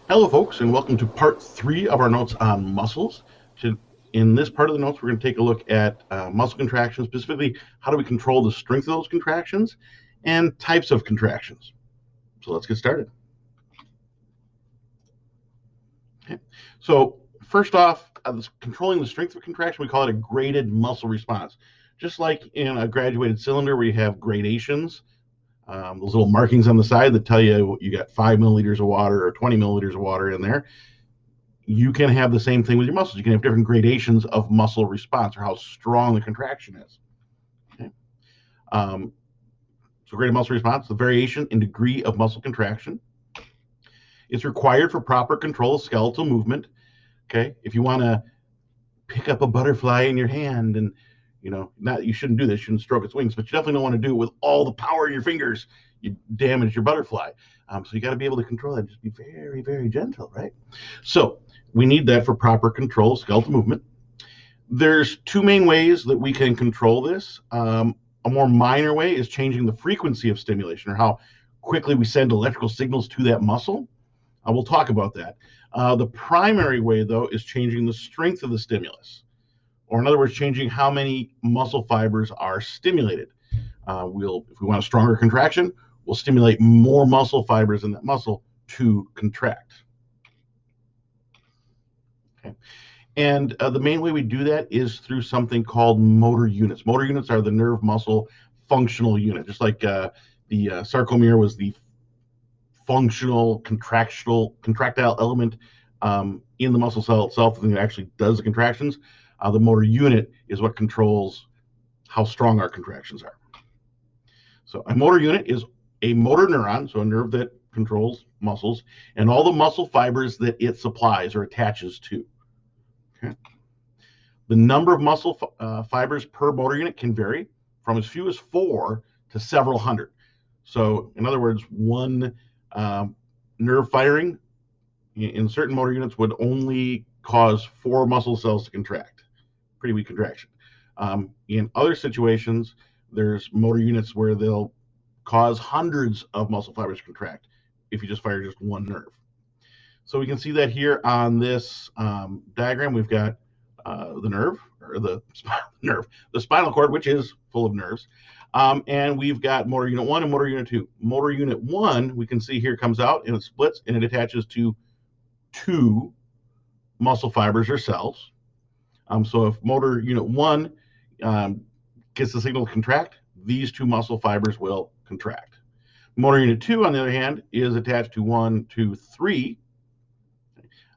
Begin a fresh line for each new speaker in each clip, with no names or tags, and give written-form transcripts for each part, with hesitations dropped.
Hello, folks, and welcome to part 3 of our notes on muscles. In this part of the notes, we're going to take a look at muscle contractions, specifically how do we control the strength of those contractions and types of contractions. So let's get started. Okay. So first off, controlling the strength of a contraction, we call it a graded muscle response. Just like in a graduated cylinder where you have gradations, those little markings on the side that tell you got 5 milliliters of water or 20 milliliters of water in there. You can have the same thing with your muscles. You can have different gradations of muscle response or how strong the contraction is. Okay. Um, so graded muscle response, the variation in degree of muscle contraction. It's required for proper control of skeletal movement. Okay. If you want to pick up a butterfly in your hand and you shouldn't do this, you shouldn't stroke its wings, but you definitely don't want to do it with all the power of your fingers. You damage your butterfly. So you got to be able to control that. Just be very, very gentle, right? So we need that for proper control of skeletal movement. There's two main ways that we can control this. A more minor way is changing the frequency of stimulation or how quickly we send electrical signals to that muscle. We'll talk about that. The primary way, though, is changing the strength of the stimulus, or in other words, changing how many muscle fibers are stimulated. If we want a stronger contraction, we'll stimulate more muscle fibers in that muscle to contract. Okay. And the main way we do that is through something called motor units. Motor units are the nerve muscle functional unit, just like the sarcomere was the functional contractile element in the muscle cell itself, the thing that actually does the contractions. The motor unit is what controls how strong our contractions are. So a motor unit is a motor neuron, so a nerve that controls muscles, and all the muscle fibers that it supplies or attaches to. Okay. The number of muscle fibers per motor unit can vary from as few as 4 to several hundred. So, in other words, one nerve firing in certain motor units would only cause 4 muscle cells to contract. Pretty weak contraction. In other situations, there's motor units where they'll cause hundreds of muscle fibers to contract if you just fire just one nerve. So we can see that here on this diagram. We've got the nerve, or the spinal cord, which is full of nerves. And we've got motor unit 1 and motor unit 2. Motor unit 1, we can see here, comes out and it splits and it attaches to 2 muscle fibers or cells. So if motor unit 1 gets the signal to contract, these 2 muscle fibers will contract. Motor unit 2, on the other hand, is attached to 1, 2, 3.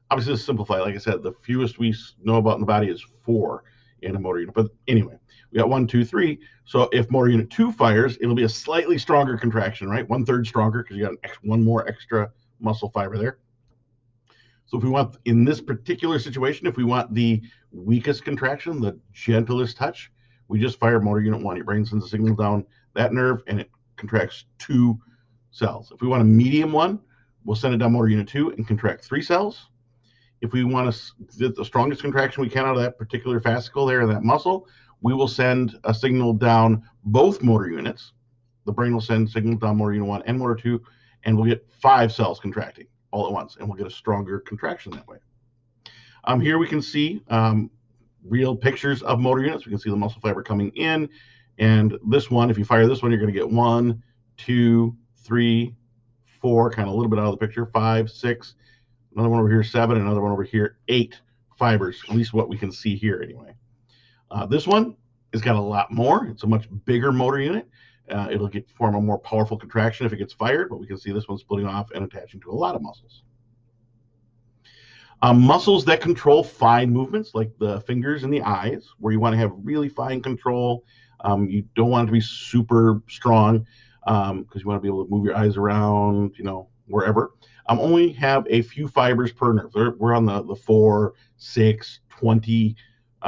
Obviously, this is simplified. Like I said, the fewest we know about in the body is 4 in a motor unit. But anyway, we got 1, 2, 3. So if motor unit 2 fires, it'll be a slightly stronger contraction, right? 1/3 stronger because you got one more extra muscle fiber there. So if we want, in this particular situation, if we want the weakest contraction, the gentlest touch, we just fire motor unit 1. Your brain sends a signal down that nerve and it contracts 2 cells. If we want a medium one, we'll send it down motor unit 2 and contract 3 cells. If we want to get the strongest contraction we can out of that particular fascicle there in that muscle, we will send a signal down both motor units. The brain will send signal down motor unit 1 and motor 2, and we'll get 5 cells contracting all at once, and we'll get a stronger contraction that way. Here we can see real pictures of motor units. We can see the muscle fiber coming in, and this one, if you fire this one, you're going to get 1, 2, 3, 4, kind of a little bit out of the picture, 5, 6, another one over here, 7, another one over here, 8 fibers, at least what we can see here anyway. This one has got a lot more. It's a much bigger motor unit. It'll form a more powerful contraction if it gets fired, but we can see this one splitting off and attaching to a lot of muscles. Muscles that control fine movements, like the fingers and the eyes, where you want to have really fine control. You don't want it to be super strong because you want to be able to move your eyes around, wherever. Only have a few fibers per nerve. We're on the 4, 6, 20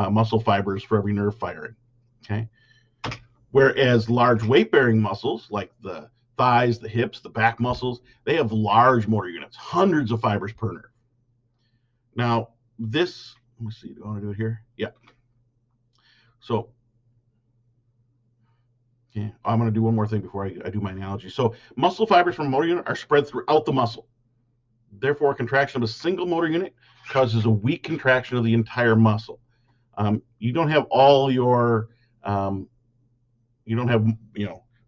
muscle fibers for every nerve firing. Okay. Whereas large weight-bearing muscles, like the thighs, the hips, the back muscles, they have large motor units, hundreds of fibers per nerve. Now, this, let me see, do I want to do it here? Yeah. So, yeah, I'm going to do one more thing before I do my analogy. So, muscle fibers from a motor unit are spread throughout the muscle. Therefore, contraction of a single motor unit causes a weak contraction of the entire muscle. You don't have all your, you don't have,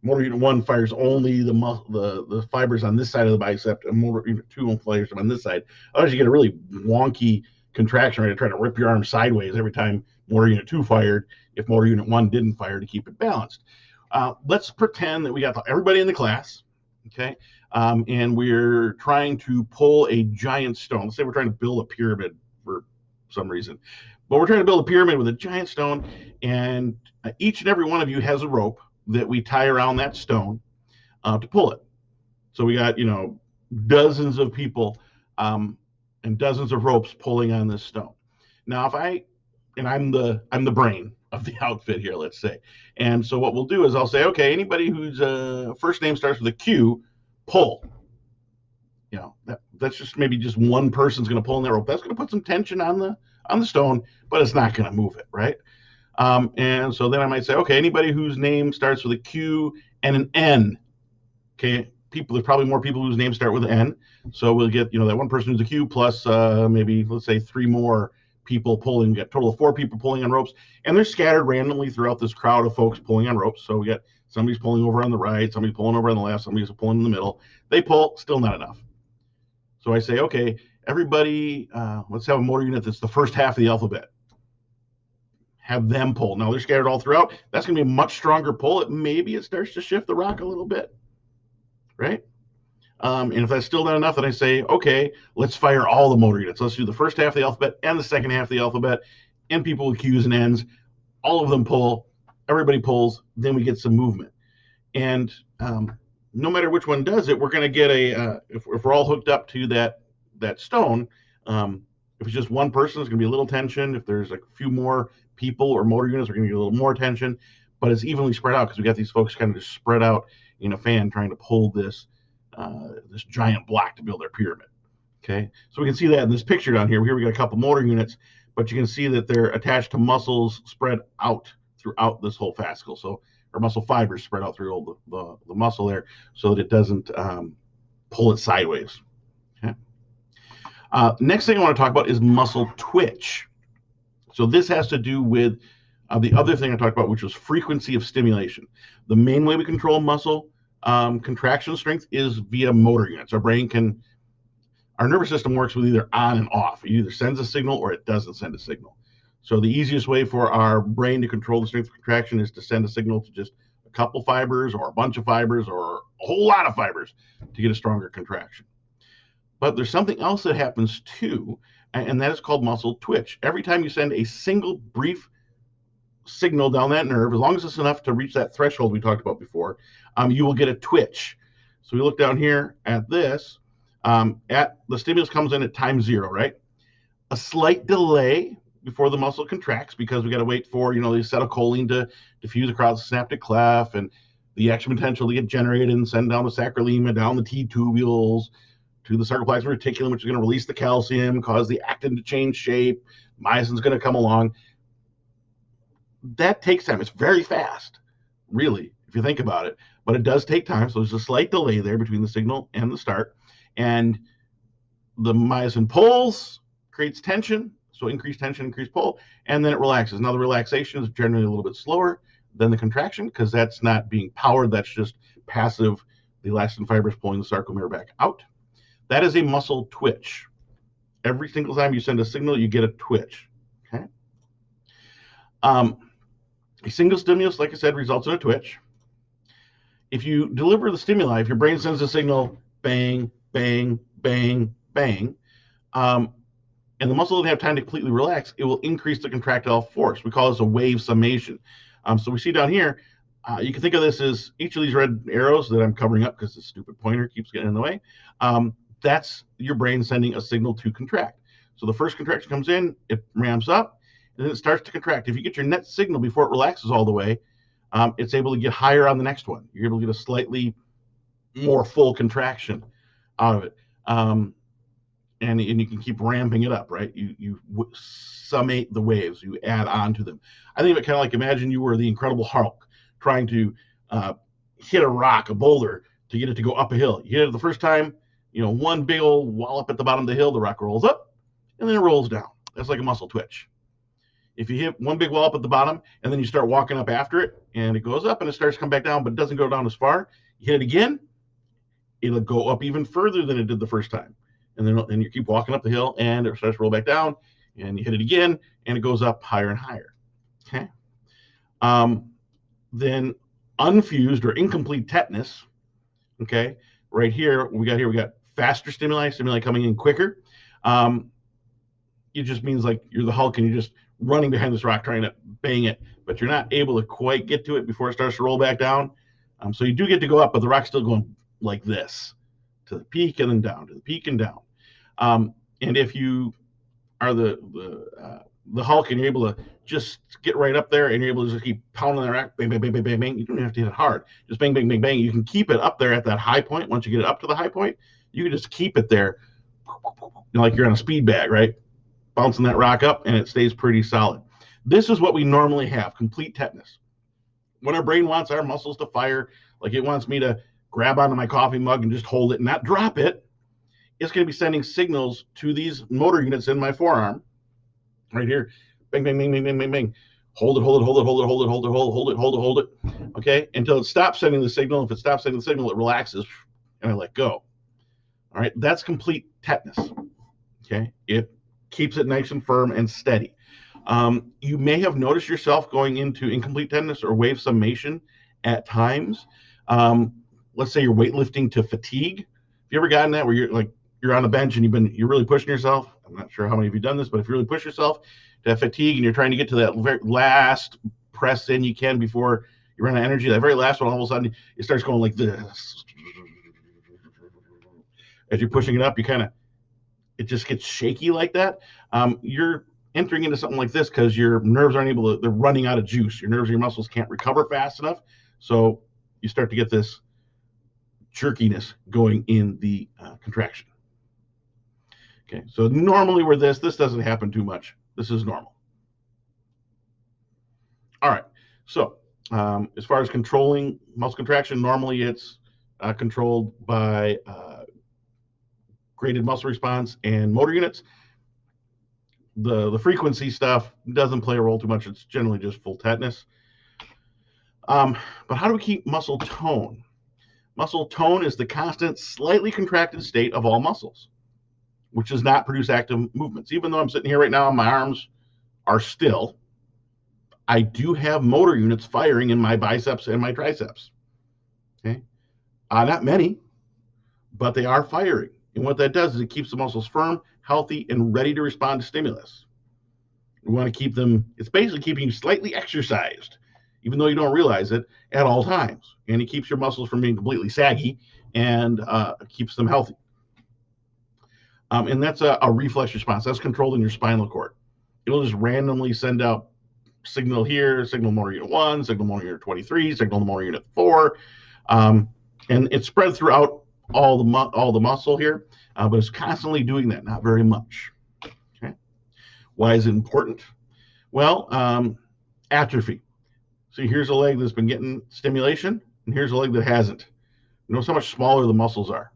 motor unit 1 fires only the fibers on this side of the bicep, and motor unit 2 fires them on this side. Otherwise, you get a really wonky contraction, right? To try to rip your arm sideways every time motor unit 2 fired, if motor unit 1 didn't fire, to keep it balanced. Let's pretend that we got everybody in the class, okay? And we're trying to pull a giant stone. Let's say we're trying to build a pyramid for some reason. But we're trying to build a pyramid with a giant stone, and each and every one of you has a rope that we tie around that stone to pull it. So we got, dozens of people and dozens of ropes pulling on this stone. Now, I'm the brain of the outfit here, let's say. And so what we'll do is I'll say, okay, anybody whose first name starts with a Q, pull. That's just maybe just one person's going to pull on that rope. That's going to put some tension on the stone, but it's not going to move it, right? And so then I might say, okay, anybody whose name starts with a Q and an N. Okay, there's probably more people whose names start with an N. So we'll get, that one person who's a Q plus maybe, let's say, 3 more people pulling, get a total of 4 people pulling on ropes. And they're scattered randomly throughout this crowd of folks pulling on ropes. So we got somebody's pulling over on the right, somebody's pulling over on the left, somebody's pulling in the middle. They pull, still not enough. So I say, okay, everybody, let's have a motor unit that's the first half of the alphabet. Have them pull. Now they're scattered all throughout. That's going to be a much stronger pull. Maybe it starts to shift the rock a little bit, right? And if that's still not enough, then I say, okay, let's fire all the motor units. Let's do the first half of the alphabet and the second half of the alphabet, and people with Q's and N's. All of them pull. Everybody pulls. Then we get some movement. And no matter which one does it, we're going to get if we're all hooked up to that stone, if it's just one person, it's going to be a little tension. If there's a few more people or motor units, we're going to get a little more tension, but it's evenly spread out because we got these folks kind of just spread out in a fan trying to pull this giant block to build their pyramid. Okay, so we can see that in this picture down here. Here we got a couple motor units, but you can see that they're attached to muscles spread out throughout this whole fascicle. So our muscle fibers spread out through all the muscle there so that it doesn't pull it sideways. Okay. Next thing I want to talk about is muscle twitch. So this has to do with the other thing I talked about, which was frequency of stimulation. The main way we control muscle contraction strength is via motor units. Our nervous system works with either on and off. It either sends a signal or it doesn't send a signal. So the easiest way for our brain to control the strength of contraction is to send a signal to just a couple fibers or a bunch of fibers or a whole lot of fibers to get a stronger contraction. But there's something else that happens too, and that is called muscle twitch. Every time you send a single brief signal down that nerve, as long as it's enough to reach that threshold we talked about before, you will get a twitch. So we look down here at this. At the stimulus comes in at time 0, right? A slight delay before the muscle contracts because we got to wait for the acetylcholine to diffuse across the synaptic cleft and the action potential to get generated and send down the sacroilioma, down the T tubules to the sarcoplasmic reticulum, which is going to release the calcium, cause the actin to change shape. Myosin's going to come along. That takes time. It's very fast, really, if you think about it. But it does take time. So there's a slight delay there between the signal and the start. And the myosin pulls, creates tension. So increased tension, increased pull, and then it relaxes. Now the relaxation is generally a little bit slower than the contraction because that's not being powered. That's just passive, the elastin fibers pulling the sarcomere back out. That is a muscle twitch. Every single time you send a signal, you get a twitch. Okay. A single stimulus, like I said, results in a twitch. If you deliver the stimuli, if your brain sends a signal, bang, bang, bang, bang, and the muscle doesn't have time to completely relax, it will increase the contractile force. We call this a wave summation. So we see down here, you can think of this as each of these red arrows that I'm covering up because the stupid pointer keeps getting in the way. That's your brain sending a signal to contract. So the first contraction comes in, it ramps up, and then it starts to contract. If you get your net signal before it relaxes all the way, it's able to get higher on the next one. You're able to get a slightly more full contraction out of it. And you can keep ramping it up, right? You summate the waves, you add on to them. I think of it kind of like, imagine you were the Incredible Hulk trying to hit a rock, a boulder, to get it to go up a hill. You hit it the first time, one big old wallop at the bottom of the hill, the rock rolls up and then it rolls down. That's like a muscle twitch. If you hit one big wallop at the bottom and then you start walking up after it and it goes up and it starts to come back down, but it doesn't go down as far, you hit it again, it'll go up even further than it did the first time. And then you keep walking up the hill and it starts to roll back down and you hit it again and it goes up higher and higher. Okay. Then unfused or incomplete tetanus. Okay. Right here, we got faster stimuli coming in quicker. It just means like you're the Hulk and you're just running behind this rock trying to bang it, but you're not able to quite get to it before it starts to roll back down. So you do get to go up, but the rock's still going like this to the peak and then down to the peak and down. And if you are the Hulk and you're able to just get right up there and you're able to just keep pounding the rock, bang, bang, bang, bang, bang, bang, you don't have to hit it hard. Just bang, bang, bang, bang. You can keep it up there at that high point. Once you get it up to the high point, you can just keep it there like you're on a speed bag, right? Bouncing that rock up and it stays pretty solid. This is what we normally have, complete tetanus. When our brain wants our muscles to fire, like it wants me to grab onto my coffee mug and just hold it and not drop it, it's going to be sending signals to these motor units in my forearm right here. Bang, bang, bang, bang, bang, bang, bang. Hold it, hold it, hold it, hold it, hold it, hold it, hold it, hold it, hold it. Okay, until it stops sending the signal. If it stops sending the signal, it relaxes and I let go. All right, that's complete tetanus. Okay, it keeps it nice and firm and steady. You may have noticed yourself going into incomplete tetanus or wave summation at times. Let's say you're weightlifting to fatigue. Have you ever gotten that where you're on a bench and you're really pushing yourself? I'm not sure how many of you done this, but if you really push yourself to fatigue and you're trying to get to that very last press in you can before you run out of energy, that very last one, all of a sudden it starts going like this. As you're pushing it up, it just gets shaky like that. You're entering into something like this because your nerves aren't they're running out of juice. Your nerves and your muscles can't recover fast enough. So you start to get this jerkiness going in the contraction. Okay, so normally where this doesn't happen too much. This is normal. All right, so as far as controlling muscle contraction, normally it's controlled by graded muscle response and motor units. The frequency stuff doesn't play a role too much. It's generally just full tetanus. But how do we keep muscle tone? Muscle tone is the constant, slightly contracted state of all muscles, which does not produce active movements. Even though I'm sitting here right now and my arms are still, I do have motor units firing in my biceps and my triceps. Okay, not many, but they are firing. And what that does is it keeps the muscles firm, healthy, and ready to respond to stimulus. We want to keep them, it's basically keeping you slightly exercised, even though you don't realize it, at all times. And it keeps your muscles from being completely saggy and keeps them healthy. And that's a reflex response. That's controlled in your spinal cord. It'll just randomly send out signal here, signal motor unit 1, signal motor unit 23, signal motor unit 4. And it's spread throughout all the muscle here, but it's constantly doing that, not very much. Okay. Why is it important? Well, atrophy. So here's a leg that's been getting stimulation, and here's a leg that hasn't. Notice how much smaller the muscles are,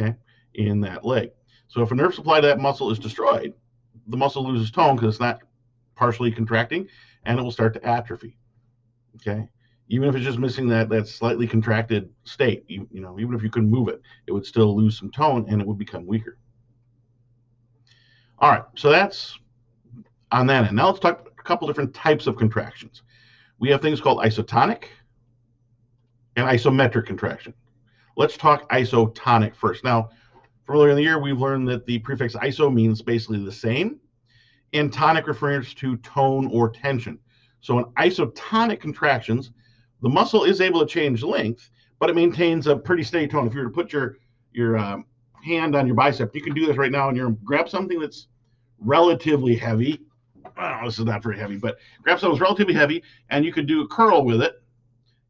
okay, in that leg. So if a nerve supply to that muscle is destroyed, the muscle loses tone because it's not partially contracting, and it will start to atrophy. Okay, even if it's just missing that slightly contracted state, even if you couldn't move it, it would still lose some tone and it would become weaker. All right, so that's on that end. Now let's talk a couple different types of contractions. We have things called isotonic and isometric contraction. Let's talk isotonic first. Now, from earlier in the year, we've learned that the prefix iso means basically the same, and tonic refers to tone or tension. So in isotonic contractions, the muscle is able to change length, but it maintains a pretty steady tone. If you were to put your hand on your bicep, you can do this right now, and you grab something that's relatively heavy. Oh, this is not very heavy, but grab something that's relatively heavy, and you could do a curl with it.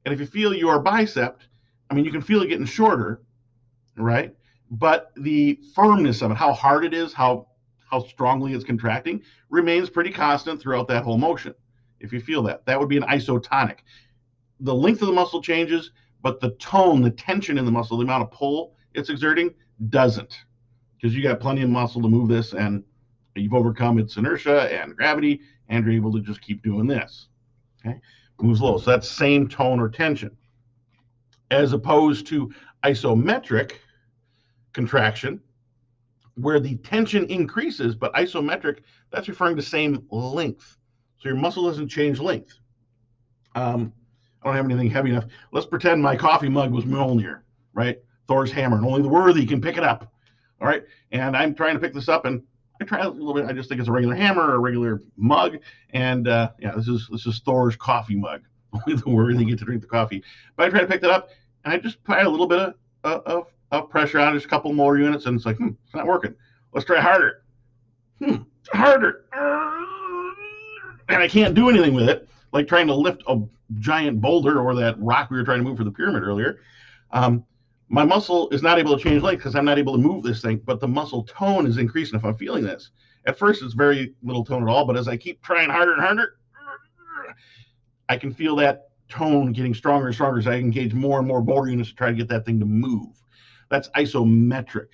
And if you feel your bicep, you can feel it getting shorter, right? But the firmness of it, how hard it is, how strongly it's contracting, remains pretty constant throughout that whole motion. If you feel that would be an isotonic. The length of the muscle changes, but the tone, the tension in the muscle, the amount of pull it's exerting doesn't, because you got plenty of muscle to move this, and you've overcome its inertia and gravity, and you're able to just keep doing this. Okay, moves low. So that's same tone or tension, as opposed to isometric contraction, where the tension increases, but isometric, that's referring to same length. So your muscle doesn't change length. I don't have anything heavy enough. Let's pretend my coffee mug was Mjolnir, right? Thor's hammer, and only the worthy can pick it up. All right, and I'm trying to pick this up, and I try a little bit. I just think it's a regular hammer or a regular mug, and yeah, this is Thor's coffee mug. Only the worthy get to drink the coffee. But I try to pick that up, and I just apply a little bit of pressure on it, just a couple more units, and it's like, it's not working. Let's try harder. Harder. And I can't do anything with it, like trying to lift a giant boulder or that rock we were trying to move for the pyramid earlier. My muscle is not able to change length because I'm not able to move this thing, but the muscle tone is increasing if I'm feeling this. At first, it's very little tone at all, but as I keep trying harder and harder, I can feel that tone getting stronger and stronger as I engage more and more boulder units to try to get that thing to move. That's isometric.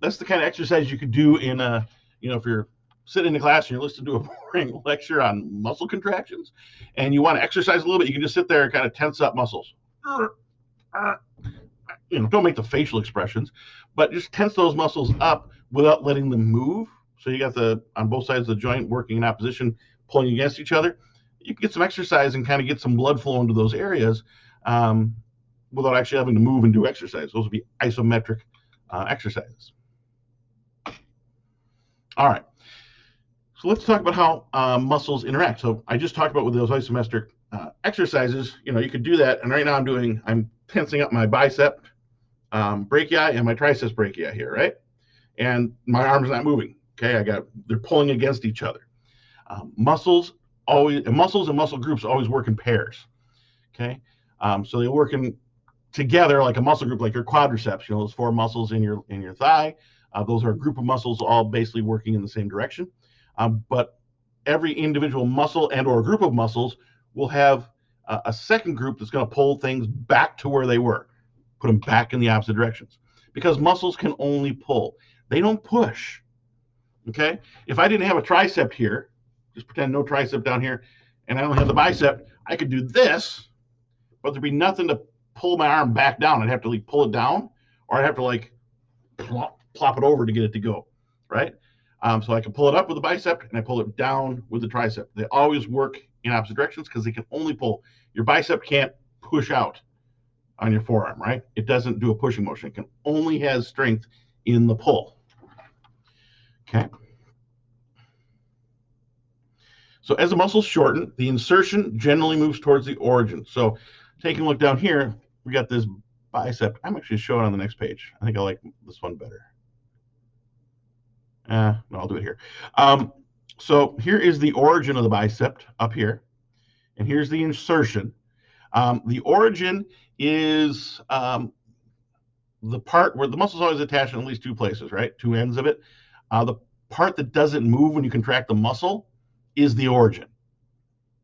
That's the kind of exercise you could do in a, if you're sitting in a class and you're listening to a boring lecture on muscle contractions and you want to exercise a little bit, you can just sit there and kind of tense up muscles. Don't make the facial expressions, but just tense those muscles up without letting them move. So you got on both sides of the joint working in opposition, pulling against each other. You can get some exercise and kind of get some blood flow into those areas without actually having to move and do exercise. Those would be isometric exercises. All right. So let's talk about how muscles interact. So I just talked about with those isometric exercises, you could do that. And right now I'm tensing up my bicep brachii and my triceps brachii here, right? And my arm's not moving. Okay, they're pulling against each other. Muscles and muscle groups always work in pairs. Okay, so they work together like a muscle group, like your quadriceps. Those four muscles in your thigh. Those are a group of muscles all basically working in the same direction. But every individual muscle and or group of muscles will have a second group that's going to pull things back to where they were, put them back in the opposite directions, because muscles can only pull. They don't push. Okay? If I didn't have a tricep here, just pretend no tricep down here, and I only have the bicep, I could do this, but there'd be nothing to pull my arm back down. I'd have to pull it down, or I'd have to plop it over to get it to go, right? So I can pull it up with the bicep, and I pull it down with the tricep. They always work in opposite directions because they can only pull. Your bicep can't push out on your forearm, right? It doesn't do a pushing motion. It can only has strength in the pull. Okay. So as the muscles shorten, the insertion generally moves towards the origin. So taking a look down here, we got this bicep. I'm actually showing it on the next page. I think I like this one better. No, I'll do it here. So here is the origin of the bicep up here, and here's the insertion. The origin is the part where the muscle's always attached in at least two places, right? Two ends of it. The part that doesn't move when you contract the muscle is the origin.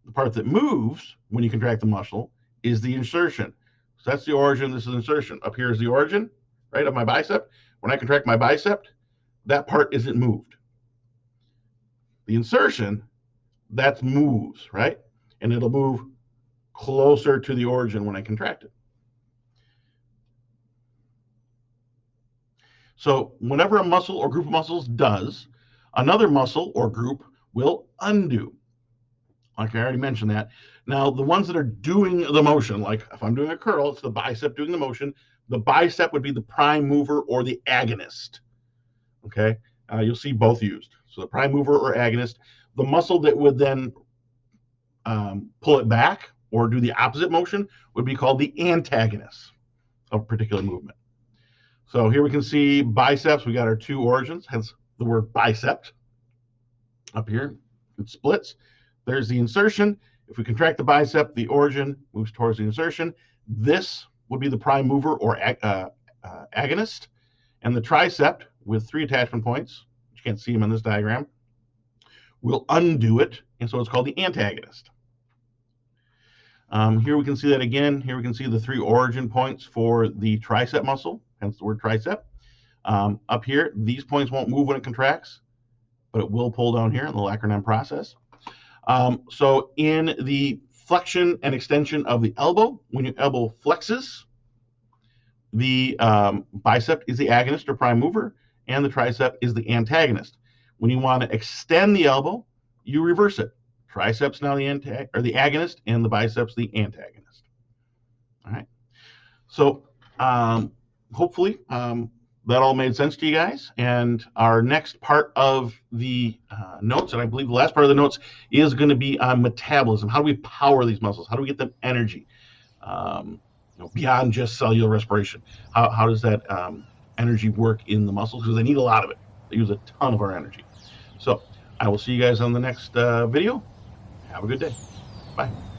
The part that moves when you contract the muscle is the insertion. So that's the origin. This is insertion. Up here is the origin, right, of my bicep. When I contract my bicep, that part isn't moved. The insertion, that moves, right? And it'll move closer to the origin when I contract it. So whenever a muscle or group of muscles does, another muscle or group will undo. Like I already mentioned that. Now, the ones that are doing the motion, like if I'm doing a curl, it's the bicep doing the motion. The bicep would be the prime mover or the agonist. Okay, you'll see both used. So the prime mover or agonist. The muscle that would then pull it back or do the opposite motion would be called the antagonist of a particular movement. So here we can see biceps. We got our two origins, hence the word bicep. Up here, it splits. There's the insertion. If we contract the bicep, the origin moves towards the insertion. This would be the prime mover or agonist. And the tricep, with 3 attachment points, you can't see them in this diagram, will undo it, and so it's called the antagonist. Here we can see that again. Here we can see the 3 origin points for the tricep muscle, hence the word tricep. Up here, these points won't move when it contracts, but it will pull down here in the Lackner process. So in the flexion and extension of the elbow, when your elbow flexes, the bicep is the agonist or prime mover, and the tricep is the antagonist. When you want to extend the elbow, you reverse it. Triceps now the agonist, and the biceps the antagonist. All right. So hopefully that all made sense to you guys. And our next part of the notes, and I believe the last part of the notes, is going to be on metabolism. How do we power these muscles? How do we get them energy? Beyond just cellular respiration. How does that energy work in the muscles? Because they need a lot of it. They use a ton of our energy. So I will see you guys on the next video. Have a good day. Bye.